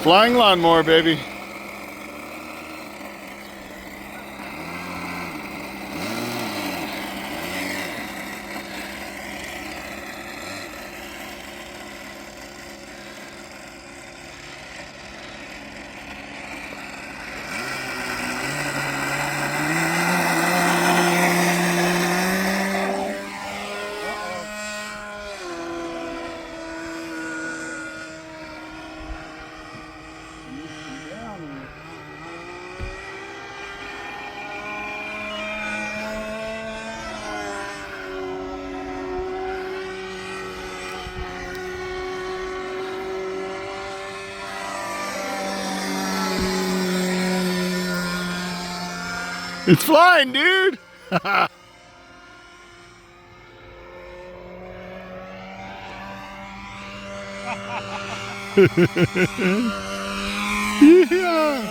Flying lawnmower, baby. It's flying, dude. Yeah.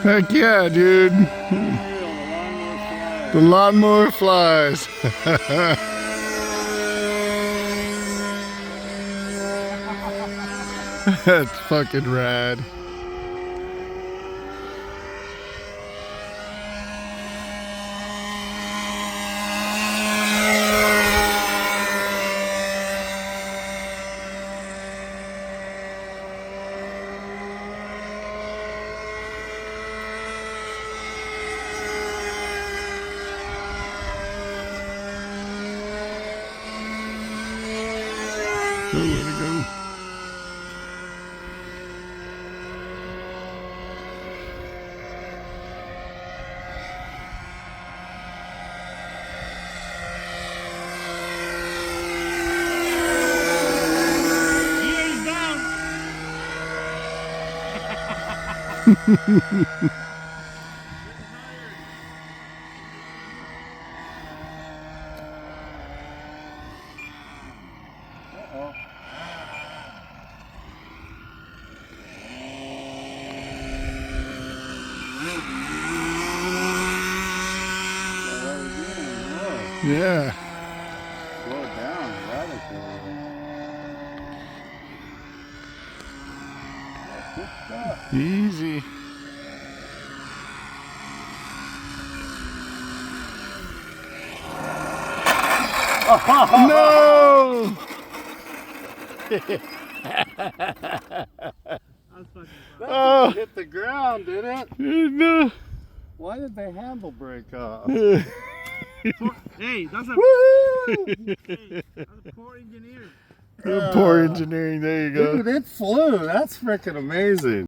Heck yeah, dude. The lawnmower flies. That's fucking rad. Oh, where'd it go? Yeah. Slow it down, radically. Good stuff. Easy. No! That hit the ground, did it? No. Why did the handle break off? Hey, that's a Woo! hey, that's a poor engineer. Poor engineering, there you go. Dude, it flew. That's freaking amazing.